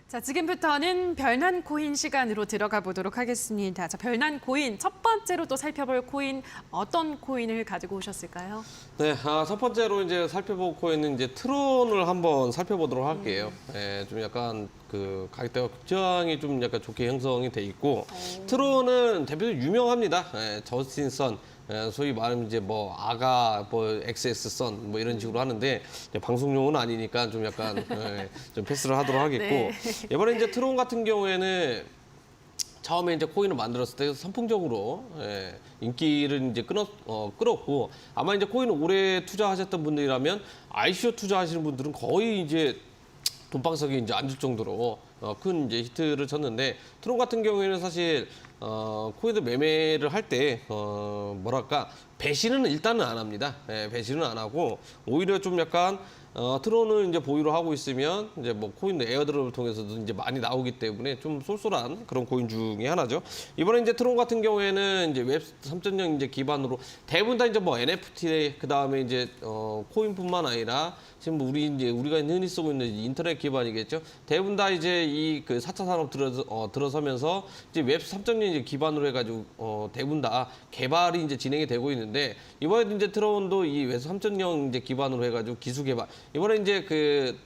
자, 지금부터는 별난 코인 시간으로 들어가 보도록 하겠습니다. 자, 별난 코인 첫 번째로 또 살펴볼 코인 어떤 코인을 가지고 오셨을까요? 네, 첫 번째로 이제 살펴볼 코인은 이제 트론을 한번 살펴보도록 할게요. 좀 약간 그 가격대가 굉장히 좀 약간 좋게 형성이 돼 있고, 트론은 대표적으로 유명합니다. 저스틴 선. 소위 말하면 이제 뭐 아가 뭐 XS 선 뭐 이런 식으로 하는데 이제 방송용은 아니니까 좀 약간 좀 패스를 하도록 하겠고 네. 이번에 이제 트론 같은 경우에는 처음에 이제 코인을 만들었을 때 선풍적으로 인기를 이제 끌었고 아마 이제 코인을 오래 투자하셨던 분들이라면 ICO 투자하시는 분들은 거의 이제 돈방석에 이제 앉을 정도로 큰 이제 히트를 쳤는데 트론 같은 경우에는 사실 코인을 매매를 할 때 뭐랄까 배신은 일단은 안 합니다. 배신은 안 하고 오히려 좀 약간 트론을 이제 보유를 하고 있으면 이제 뭐 코인 에어드롭을 통해서도 이제 많이 나오기 때문에 좀 쏠쏠한 그런 코인 중에 하나죠. 이번에 이제 트론 같은 경우에는 이제 웹 3.0 이제 기반으로 대부분 다 이제 뭐 NFT 그 다음에 이제 코인뿐만 아니라 지금 우리가 흔히 쓰고 있는 인터넷 기반이겠죠. 대부분 다 이제 이 그 4차 산업 들어서면서 이제 웹 3.0 이제 기반으로 해가지고 대부분 다 개발이 이제 진행이 되고 있는데 이번에 이제 트론도 이 웹 3.0 이제 기반으로 해가지고 기술 개발 이번에 이제 그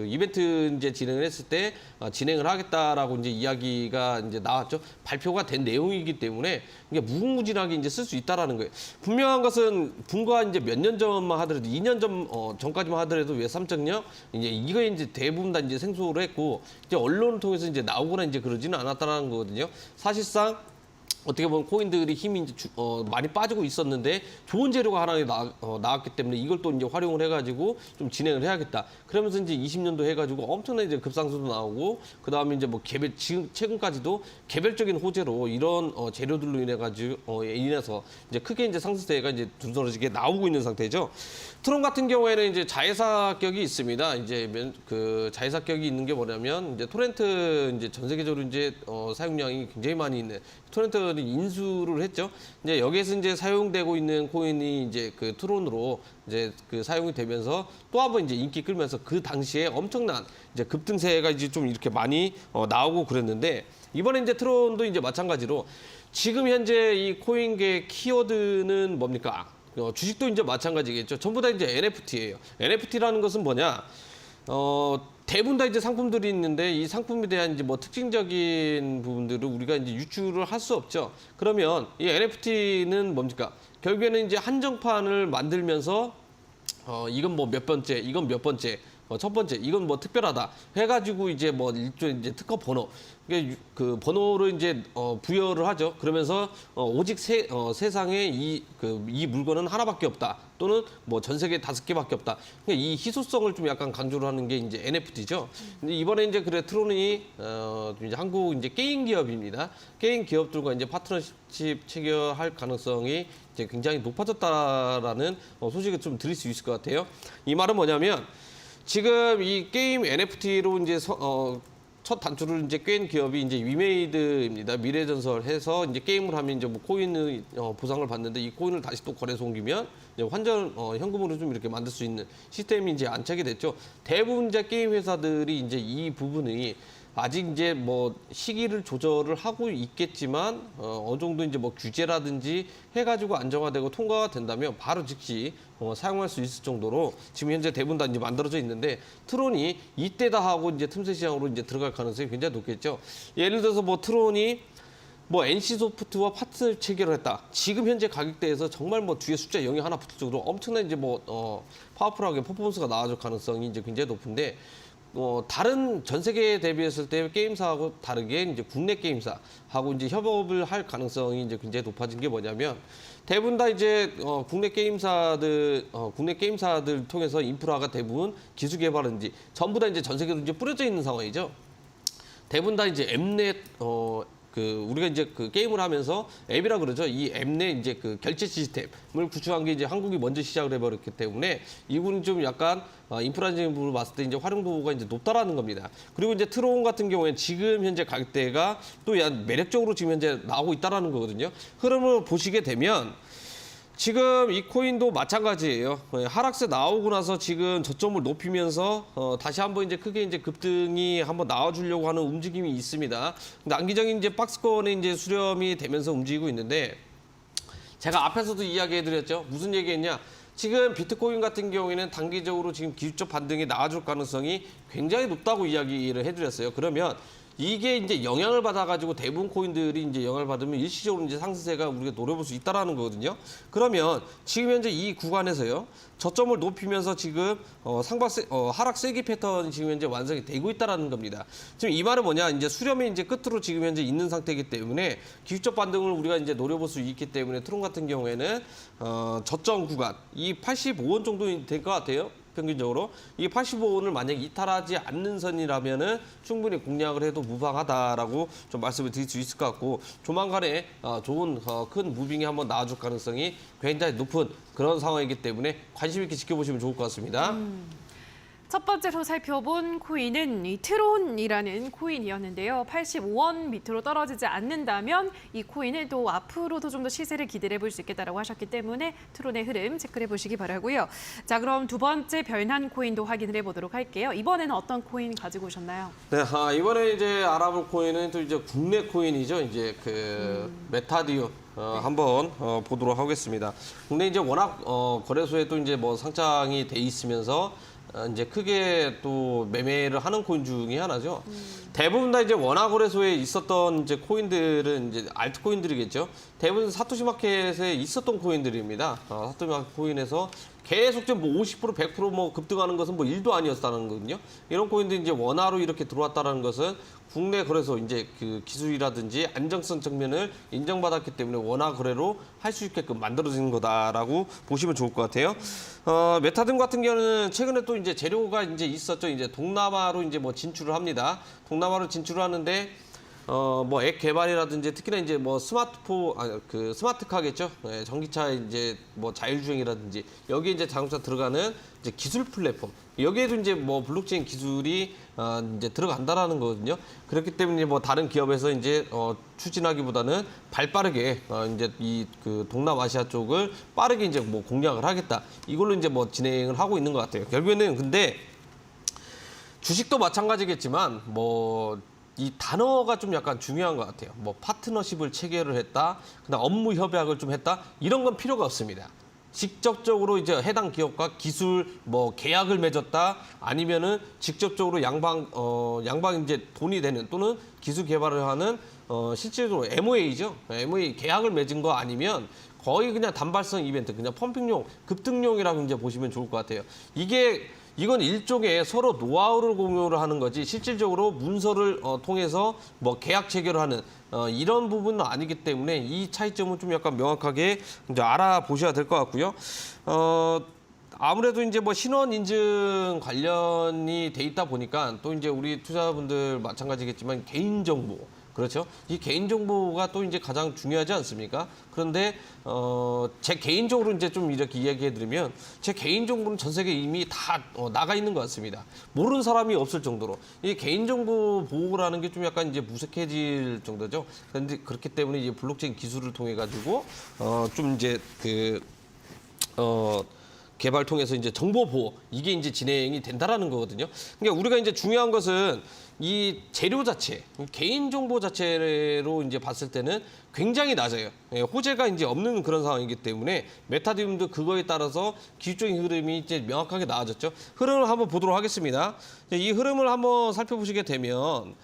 이벤트 이제 진행을 했을 때 진행을 하겠다라고 이제 이야기가 이제 나왔죠. 발표가 된 내용이기 때문에 이게 무궁무진하게 이제 쓸 수 있다라는 거예요. 분명한 것은 불과 이제 몇 년 전만 하더라도 2년 전까지만 하더라도 왜 3.0 이제 이거 이제 대부분 다 이제 생소를 했고 이제 언론을 통해서 이제 나오거나 이제 그러지는 않았다라는 거거든요. 사실상 어떻게 보면 코인들이 힘이 이제 많이 빠지고 있었는데 좋은 재료가 하나 나왔기 때문에 이걸 또 이제 활용을 해가지고 좀 진행을 해야겠다. 그러면서 이제 20년도 해가지고 엄청난 이제 급상승도 나오고 그 다음에 이제 뭐 지금 최근까지도 개별적인 호재로 이런 재료들로 인해서 이제 크게 이제 상승세가 이제 두드러지게 나오고 있는 상태죠. 트론 같은 경우에는 이제 자회사격이 있습니다. 이제 그 자회사격이 있는 게 뭐냐면 이제 토렌트 이제 전 세계적으로 이제 사용량이 굉장히 많이 있는 토렌트를 인수를 했죠. 이제 여기에서 이제 사용되고 있는 코인이 이제 그 트론으로 이제 그 사용이 되면서 또 한 번 이제 인기 끌면서 그 당시에 엄청난 이제 급등세가 이제 좀 이렇게 많이 나오고 그랬는데 이번에 이제 트론도 이제 마찬가지로 지금 현재 이 코인계 키워드는 뭡니까? 주식도 이제 마찬가지겠죠. 전부 다 이제 NFT예요. NFT라는 것은 뭐냐? 대부분 다 이제 상품들이 있는데 이 상품에 대한 이제 뭐 특징적인 부분들을 우리가 이제 유출을 할 수 없죠. 그러면 이 NFT는 뭡니까? 결국에는 이제 한정판을 만들면서 이건 뭐 몇 번째, 이건 몇 번째, 첫 번째, 이건 뭐 특별하다 해가지고 이제 뭐 일종의 이제 특허 번호, 그 번호를 이제 부여를 하죠. 그러면서 오직 세상에 이 물건은 하나밖에 없다. 또는 뭐 전 세계 5개밖에 없다. 그러니까 이 희소성을 좀 약간 강조를 하는 게 이제 NFT죠. 근데 이번에 이제 그래 트론이 이제 한국 이제 게임 기업입니다. 게임 기업들과 이제 파트너십 체결할 가능성이 이제 굉장히 높아졌다라는 소식을 좀 드릴 수 있을 것 같아요. 이 말은 뭐냐면 지금 이 게임 NFT로 이제 첫 단추를 이제 꿰인 기업이 이제 위메이드입니다. 미래전설해서 이제 게임을 하면 이제 뭐 코인을 보상을 받는데 이 코인을 다시 또 거래소 옮기면 이제 환전 현금으로 좀 이렇게 만들 수 있는 시스템이 이제 안착이 됐죠. 대부분 이제 게임 회사들이 이제 이 부분이 아직 이제 뭐 시기를 조절을 하고 있겠지만 어느 정도 이제 뭐 규제라든지 해가지고 안정화되고 통과가 된다면 바로 즉시 사용할 수 있을 정도로 지금 현재 대부분 다 이제 만들어져 있는데 트론이 이때다 하고 이제 틈새 시장으로 이제 들어갈 가능성이 굉장히 높겠죠. 예를 들어서 뭐 트론이 뭐 NC소프트와 파트 체결을 했다. 지금 현재 가격대에서 정말 뭐 뒤에 숫자 0이 하나 붙을 정도로 엄청난 이제 뭐 파워풀하게 퍼포먼스가 나와줄 가능성이 이제 굉장히 높은데. 다른 전 세계에 대비했을 때 게임사하고 다르게 이제 국내 게임사하고 이제 협업을 할 가능성이 이제 굉장히 높아진 게 뭐냐면 대부분 다 이제 국내 게임사들 통해서 인프라가 대부분 기술 개발인지 전부 다 이제 전 세계로 이제 뿌려져 있는 상황이죠. 대부분 다 이제 앱넷 우리가 이제 그 게임을 하면서 앱이라 그러죠. 이 앱 내 이제 그 결제 시스템을 구축한 게 이제 한국이 먼저 시작을 해버렸기 때문에 이분은 좀 약간 인프라적인 부분을 봤을 때 이제 활용도가 이제 높다라는 겁니다. 그리고 이제 트론 같은 경우에 지금 현재 가격대가 또 매력적으로 지금 현재 나오고 있다라는 거거든요. 흐름을 보시게 되면 지금 이 코인도 마찬가지예요. 하락세 나오고 나서 지금 저점을 높이면서 다시 한번 이제 크게 이제 급등이 한번 나와주려고 하는 움직임이 있습니다. 근데 안기적인 이제 박스권에 이제 수렴이 되면서 움직이고 있는데 제가 앞에서도 이야기해드렸죠. 무슨 얘기했냐? 지금 비트코인 같은 경우에는 단기적으로 지금 기술적 반등이 나와줄 가능성이 굉장히 높다고 이야기를 해드렸어요. 그러면 이게 이제 영향을 받아가지고 대부분 코인들이 이제 영향을 받으면 일시적으로 이제 상승세가 우리가 노려볼 수 있다라는 거거든요. 그러면 지금 현재 이 구간에서요, 저점을 높이면서 지금 하락 세기 패턴이 지금 현재 완성이 되고 있다라는 겁니다. 지금 이 말은 뭐냐? 이제 수렴이 이제 끝으로 지금 현재 있는 상태이기 때문에 기술적 반등을 우리가 이제 노려볼 수 있기 때문에 트론 같은 경우에는 저점 구간 이 85원 정도 될 것 같아요. 평균적으로 이 85원을 만약 이탈하지 않는 선이라면은 충분히 공략을 해도 무방하다라고 좀 말씀을 드릴 수 있을 것 같고 조만간에 좋은 큰 무빙이 한번 나와줄 가능성이 굉장히 높은 그런 상황이기 때문에 관심 있게 지켜보시면 좋을 것 같습니다. 첫 번째로 살펴본 코인은 이 트론이라는 코인이었는데요. 85원 밑으로 떨어지지 않는다면 이 코인은 또 앞으로도 좀 더 시세를 기대해 볼 수 있겠다라고 하셨기 때문에 트론의 흐름 체크해 보시기 바라고요. 자, 그럼 두 번째 별난 코인도 확인을 해보도록 할게요. 이번에는 어떤 코인 가지고 오셨나요? 네, 이번에 이제 알아볼 코인은 또 이제 국내 코인이죠. 이제 그 메타디움. 한번 보도록 하겠습니다. 근데 이제 워낙 거래소에 또 이제 뭐 상장이 돼 있으면서 이제 크게 또 매매를 하는 코인 중에 하나죠. 대부분 다 이제 원화 거래소에 있었던 이제 코인들은 이제 알트코인들이겠죠. 대부분 사토시 마켓에 있었던 코인들입니다. 사토시 마켓 코인에서 계속 좀 뭐 50% 100%뭐 급등하는 것은 뭐 일도 아니었다는 거거든요. 이런 코인들이 이제 원화로 이렇게 들어왔다는 것은 국내 거래소 이제 그 기술이라든지 안정성 측면을 인정받았기 때문에 원화 거래로 할 수 있게끔 만들어진 거다라고 보시면 좋을 것 같아요. 메타등 같은 경우는 최근에 또 이제 재료가 이제 있었죠. 이제 동남아로 이제 뭐 진출을 합니다. 동남아로 진출을 하는데 뭐 앱 개발이라든지 특히나 이제 뭐 스마트카겠죠. 네, 전기차 이제 뭐 자율주행이라든지 여기에 이제 자동차 들어가는 이제 기술 플랫폼. 여기에도 이제 뭐 블록체인 기술이 이제 들어간다라는 거거든요. 그렇기 때문에 뭐 다른 기업에서 이제 추진하기보다는 발빠르게 이제 이 그 동남아시아 쪽을 빠르게 이제 뭐 공략을 하겠다. 이걸로 이제 뭐 진행을 하고 있는 것 같아요. 결국에는 근데 주식도 마찬가지겠지만 뭐 이 단어가 좀 약간 중요한 것 같아요. 뭐 파트너십을 체결을 했다, 그다음 업무 협약을 좀 했다, 이런 건 필요가 없습니다. 직접적으로 이제 해당 기업과 기술 뭐 계약을 맺었다, 아니면은 직접적으로 양방 이제 돈이 되는 또는 기술 개발을 하는 실질적으로 MOA죠. MOA 계약을 맺은 거 아니면 거의 그냥 단발성 이벤트, 그냥 펌핑용, 급등용이라고 이제 보시면 좋을 것 같아요. 이건 일종의 서로 노하우를 공유를 하는 거지 실질적으로 문서를 통해서 뭐 계약 체결을 하는 이런 부분은 아니기 때문에 이 차이점은 좀 약간 명확하게 이제 알아보셔야 될 것 같고요. 아무래도 이제 뭐 신원 인증 관련이 돼 있다 보니까 또 이제 우리 투자자분들 마찬가지겠지만 개인정보, 그렇죠. 이 개인정보가 또 이제 가장 중요하지 않습니까? 그런데, 제 개인적으로 이제 좀 이렇게 이야기해드리면, 제 개인정보는 전 세계에 이미 다 나가 있는 것 같습니다. 모르는 사람이 없을 정도로. 이 개인정보 보호라는 게 좀 약간 이제 무색해질 정도죠. 그런데 그렇기 때문에 이제 블록체인 기술을 통해가지고, 좀 이제 개발 통해서 이제 정보 보호, 이게 이제 진행이 된다라는 거거든요. 그러니까 우리가 이제 중요한 것은 이 재료 자체, 개인 정보 자체로 이제 봤을 때는 굉장히 낮아요. 호재가 이제 없는 그런 상황이기 때문에 메타디움도 그거에 따라서 기술적인 흐름이 이제 명확하게 나아졌죠. 흐름을 한번 보도록 하겠습니다. 이 흐름을 한번 살펴보시게 되면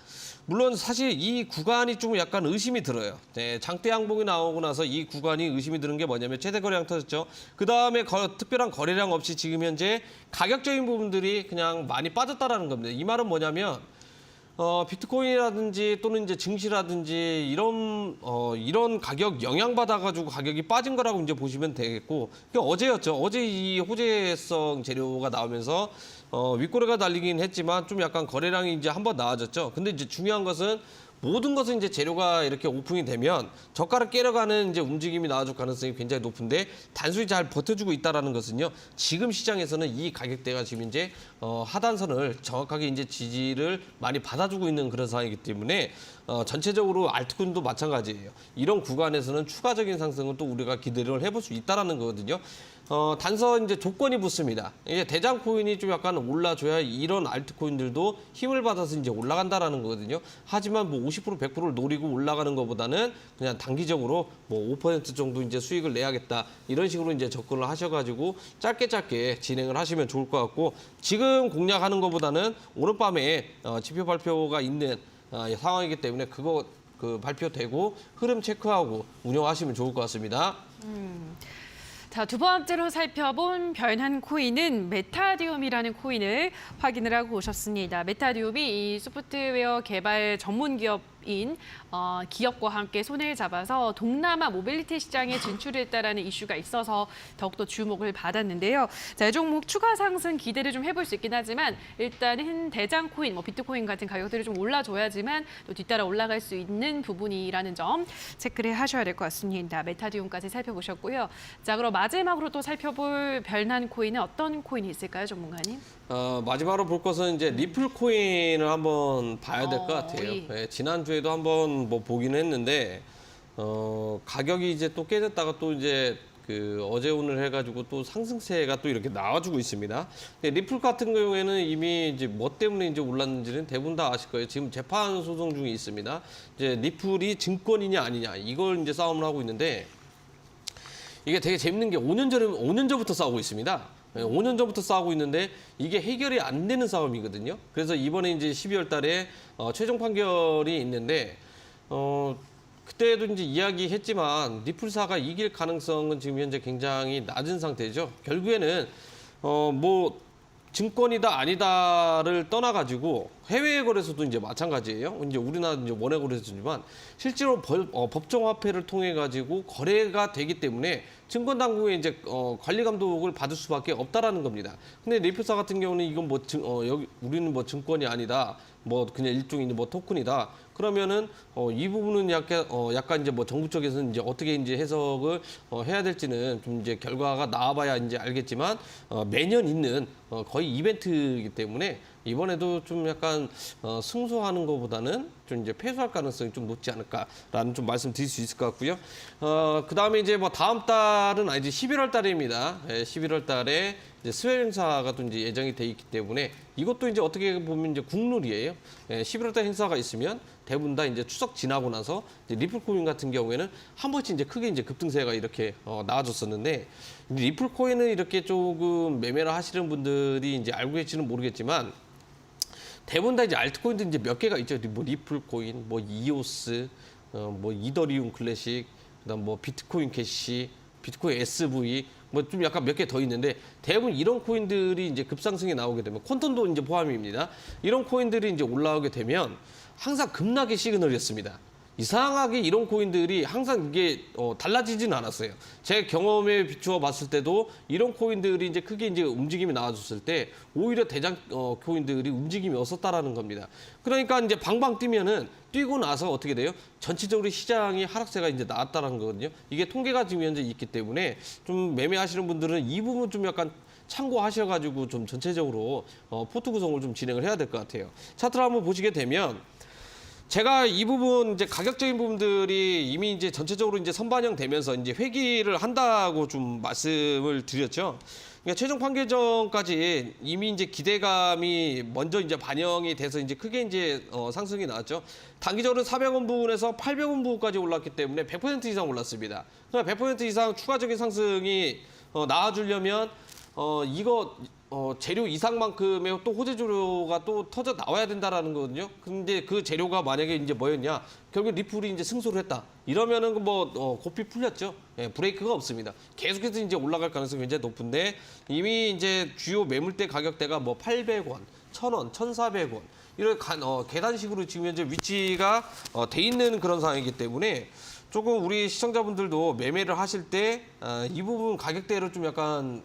물론 사실 이 구간이 좀 약간 의심이 들어요. 네, 장대 양봉이 나오고 나서 이 구간이 의심이 드는 게 뭐냐면 최대 거래량 터졌죠. 그 다음에 특별한 거래량 없이 지금 현재 가격적인 부분들이 그냥 많이 빠졌다라는 겁니다. 이 말은 뭐냐면 비트코인이라든지 또는 이제 증시라든지 이런 가격 영향받아가지고 가격이 빠진 거라고 이제 보시면 되겠고, 어제였죠. 어제 이 호재성 재료가 나오면서 윗꼬리가 달리긴 했지만 좀 약간 거래량이 이제 한번 나아졌죠. 근데 이제 중요한 것은 모든 것은 이제 재료가 이렇게 오픈이 되면 저가를 깨려가는 이제 움직임이 나와줄 가능성이 굉장히 높은데 단순히 잘 버텨주고 있다라는 것은요. 지금 시장에서는 이 가격대가 지금 이제 하단선을 정확하게 이제 지지를 많이 받아주고 있는 그런 상황이기 때문에 전체적으로 알트코인도 마찬가지예요. 이런 구간에서는 추가적인 상승은 또 우리가 기대를 해볼 수 있다라는 거거든요. 단서 이제 조건이 붙습니다. 이제 대장 코인이 좀 약간 올라줘야 이런 알트코인들도 힘을 받아서 이제 올라간다라는 거거든요. 하지만 뭐 50% 100%를 노리고 올라가는 것보다는 그냥 단기적으로 뭐 5% 정도 이제 수익을 내야겠다 이런 식으로 이제 접근을 하셔가지고 짧게 진행을 하시면 좋을 것 같고 지금 공략하는 것보다는 오늘 밤에 지표 발표가 있는 상황이기 때문에 그거 발표되고 흐름 체크하고 운영하시면 좋을 것 같습니다. 자, 두 번째로 살펴본 변한 코인은 메타디움이라는 코인을 확인을 하고 오셨습니다. 메타디움이 이 소프트웨어 개발 전문 기업인 기업과 함께 손을 잡아서 동남아 모빌리티 시장에 진출했다라는 이슈가 있어서 더욱더 주목을 받았는데요. 자, 이 종목 추가 상승 기대를 좀 해볼 수 있긴 하지만 일단은 대장 코인, 뭐 비트코인 같은 가격들이 좀 올라줘야지만 또 뒤따라 올라갈 수 있는 부분이라는 점 체크를 하셔야 될 것 같습니다. 메타디움까지 살펴보셨고요. 자, 그럼 마지막으로 또 살펴볼 별난 코인은 어떤 코인이 있을까요, 전문가님? 마지막으로 볼 것은 이제 리플 코인을 한번 봐야 될 것 같아요. 네, 지난주에도 한번 뭐 보긴 했는데, 가격이 이제 또 깨졌다가 또 이제 어제 오늘 해가지고 또 상승세가 또 이렇게 나와주고 있습니다. 근데 리플 같은 경우에는 이미 이제 뭐 때문에 이제 올랐는지는 대부분 다 아실 거예요. 지금 재판 소송 중에 있습니다. 이제 리플이 증권이냐 아니냐 이걸 이제 싸움을 하고 있는데 이게 되게 재밌는 게 5년 전부터 싸우고 있습니다. 5년 전부터 싸우고 있는데 이게 해결이 안 되는 싸움이거든요. 그래서 이번에 이제 12월 달에 최종 판결이 있는데 그때도 이제 이야기했지만 리플사가 이길 가능성은 지금 현재 굉장히 낮은 상태죠. 결국에는 뭐 증권이다 아니다를 떠나가지고 해외 거래소도 이제 마찬가지예요. 이제 우리나라 이제 원외 거래소지만 실제로 법정 화폐를 통해 가지고 거래가 되기 때문에 증권 당국의 이제 관리 감독을 받을 수밖에 없다라는 겁니다. 근데 리플사 같은 경우는 이건 뭐 여기 우리는 뭐 증권이 아니다. 뭐 그냥 일종의 뭐 토큰이다. 그러면은 이 부분은 약간 이제 뭐 정부 쪽에서는 이제 어떻게 이제 해석을 해야 될지는 좀 이제 결과가 나와봐야 이제 알겠지만 매년 있는 거의 이벤트이기 때문에 이번에도 좀 약간 승소하는 것보다는 좀 이제 패소할 가능성이 좀 높지 않을까라는 좀 말씀드릴 수 있을 것 같고요. 그 다음에 이제 뭐 다음 달은 이제 11월 달입니다. 11월 달에 이제 수요 행사가 또 이제 예정이 돼 있기 때문에 이것도 이제 어떻게 보면 이제 국룰이에요. 11월 달 행사가 있으면 대부분 다 이제 추석 지나고 나서 이제 리플코인 같은 경우에는 한 번씩 이제 크게 이제 급등세가 이렇게 나와줬었는데 리플코인은 이렇게 조금 매매를 하시는 분들이 이제 알고 계시는 모르겠지만 대부분 다 이제 알트코인도 이제 몇 개가 있죠. 뭐 리플코인, 뭐 이오스, 뭐 이더리움 클래식, 그다음 뭐 비트코인 캐시, 비트코인 SV 뭐 좀 약간 몇 개 더 있는데 대부분 이런 코인들이 이제 급상승이 나오게 되면 콘톤도 이제 포함입니다. 이런 코인들이 이제 올라오게 되면 항상 급락의 시그널이었습니다. 이상하게 이런 코인들이 항상 이게 달라지진 않았어요. 제 경험에 비추어 봤을 때도 이런 코인들이 이제 크게 이제 움직임이 나와줬을 때 오히려 대장 코인들이 움직임이 없었다라는 겁니다. 그러니까 이제 방방 뛰면은 뛰고 나서 어떻게 돼요? 전체적으로 시장이 하락세가 이제 나왔다는 거거든요. 이게 통계가 지금 현재 있기 때문에 좀 매매하시는 분들은 이 부분 좀 약간 참고하셔가지고 좀 전체적으로 포트 구성을 좀 진행을 해야 될 것 같아요. 차트를 한번 보시게 되면. 제가 이 부분 이제 가격적인 부분들이 이미 이제 전체적으로 이제 선반영되면서 이제 회귀를 한다고 좀 말씀을 드렸죠. 그러니까 최종 판결전까지 이미 이제 기대감이 먼저 이제 반영이 돼서 이제 크게 이제 상승이 나왔죠. 단기적으로 400원 부분에서 800원 부분까지 올랐기 때문에 100% 이상 올랐습니다. 그러니까 100% 이상 추가적인 상승이 나와주려면 이거 재료 이상만큼의 또 호재 재료가 또 터져 나와야 된다라는 거거든요. 근데 그 재료가 만약에 이제 뭐였냐? 결국 리플이 이제 승소를 했다. 이러면은 뭐 고삐 풀렸죠. 예, 브레이크가 없습니다. 계속해서 이제 올라갈 가능성이 굉장히 높은데 이미 이제 주요 매물대 가격대가 뭐 800원, 1000원, 1400원 이런 계단식으로 지금 현재 위치가 돼 있는 그런 상황이기 때문에 조금 우리 시청자분들도 매매를 하실 때 이 부분 가격대를 좀 약간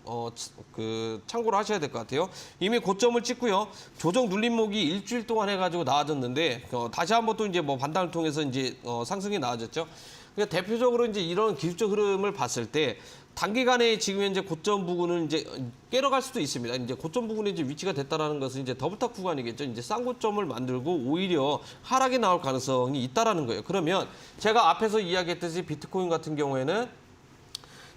참고를 하셔야 될 것 같아요. 이미 고점을 찍고요. 조정 눌림목이 일주일 동안 해가지고 나와졌는데 다시 한번 또 이제 뭐 반등을 통해서 이제 상승이 나와졌죠. 그러니까 대표적으로 이제 이런 기술적 흐름을 봤을 때 단기간에 지금 현재 고점 부근은 이제 깨러갈 수도 있습니다. 이제 고점 부근에 이제 위치가 됐다라는 것은 이제 더블탑 구간이겠죠. 이제 싼 고점을 만들고 오히려 하락이 나올 가능성이 있다라는 거예요. 그러면 제가 앞에서 이야기했듯이 비트코인 같은 경우에는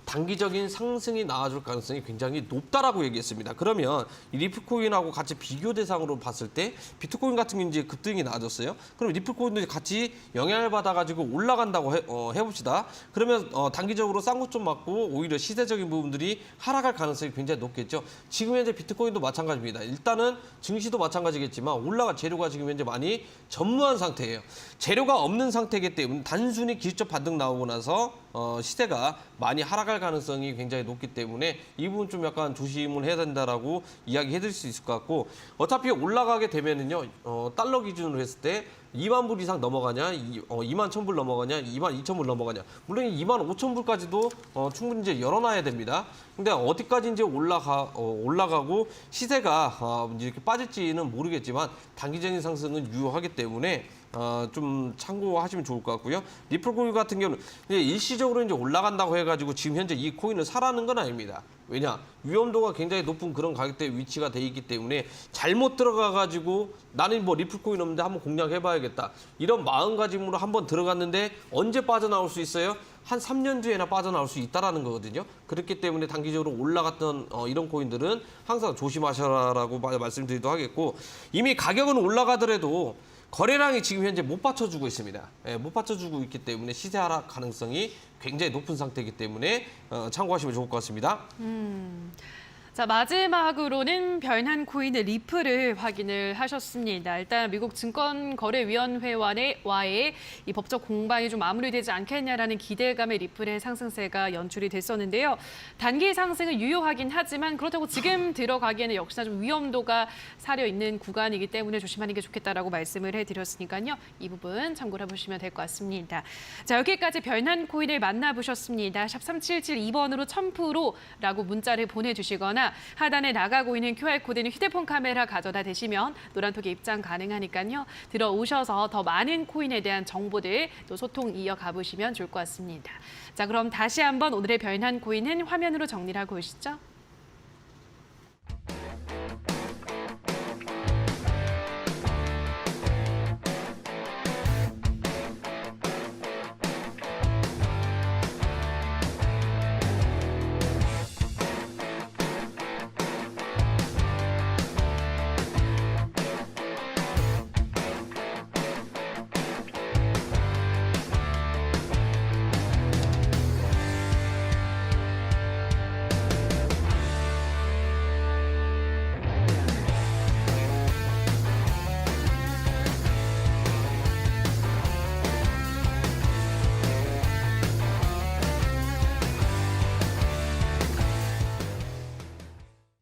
단기적인 상승이 나와줄 가능성이 굉장히 높다라고 얘기했습니다. 그러면 이 리플코인하고 같이 비교 대상으로 봤을 때 비트코인 같은 경우는 이제 급등이 나아졌어요. 그럼 리플코인도 같이 영향을 받아가지고 올라간다고 해봅시다. 그러면 단기적으로 쌍고점 맞고 오히려 시세적인 부분들이 하락할 가능성이 굉장히 높겠죠. 지금 현재 비트코인도 마찬가지입니다. 일단은 증시도 마찬가지겠지만 재료가 지금 현재 많이 전무한 상태예요. 재료가 없는 상태이기 때문에 단순히 기술적 반등 나오고 나서 시세가 많이 하락할 가능성이 굉장히 높기 때문에 이 부분 좀 약간 조심을 해야 된다라고 이야기해드릴 수 있을 것 같고 어차피 올라가게 되면은요 달러 기준으로 했을 때 2만 불 이상 넘어가냐, 2만 1,000불 넘어가냐, 2만 2,000불 넘어가냐. 물론 2만 5,000불까지도 충분히 이제 열어놔야 됩니다. 근데 어디까지 이제 올라가고 시세가 이제 이렇게 빠질지는 모르겠지만 단기적인 상승은 유효하기 때문에 좀 참고하시면 좋을 것 같고요. 리플코인 같은 경우는 일시적으로 이제 올라간다고 해가지고 지금 현재 이 코인을 사라는 건 아닙니다. 왜냐? 위험도가 굉장히 높은 그런 가격대에 위치가 돼 있기 때문에 잘못 들어가가지고 나는 뭐 리플코인 없는데 한번 공략해봐야겠다. 이런 마음가짐으로 한번 들어갔는데 언제 빠져나올 수 있어요? 한 3년 뒤에나 빠져나올 수 있다라는 거거든요. 그렇기 때문에 단기적으로 올라갔던 이런 코인들은 항상 조심하셔라라고 말씀드리도록 하겠고 이미 가격은 올라가더라도 거래량이 지금 현재 못 받쳐주고 있습니다. 못 받쳐주고 있기 때문에 시세 하락 가능성이 굉장히 높은 상태이기 때문에 참고하시면 좋을 것 같습니다. 자, 마지막으로는 별난 코인의 리플을 확인을 하셨습니다. 일단 미국 증권거래위원회와의 이 법적 공방이 좀 마무리되지 않겠냐라는 기대감에 리플의 상승세가 연출이 됐었는데요. 단기 상승은 유효하긴 하지만 그렇다고 지금 들어가기에는 역시나 좀 위험도가 사려 있는 구간이기 때문에 조심하는 게 좋겠다라고 말씀을 해드렸으니까요. 이 부분 참고를 해보시면 될 것 같습니다. 자, 여기까지 별난 코인을 만나보셨습니다. 샵 3772번으로 1000%라고 문자를 보내주시거나 하단에 나가고 있는 QR코드는 휴대폰 카메라 가져다 대시면 노란톡에 입장 가능하니까요. 들어오셔서 더 많은 코인에 대한 정보들 또 소통 이어가 보시면 좋을 것 같습니다. 자, 그럼 다시 한번 오늘의 별난 코인은 화면으로 정리를 하고 오시죠.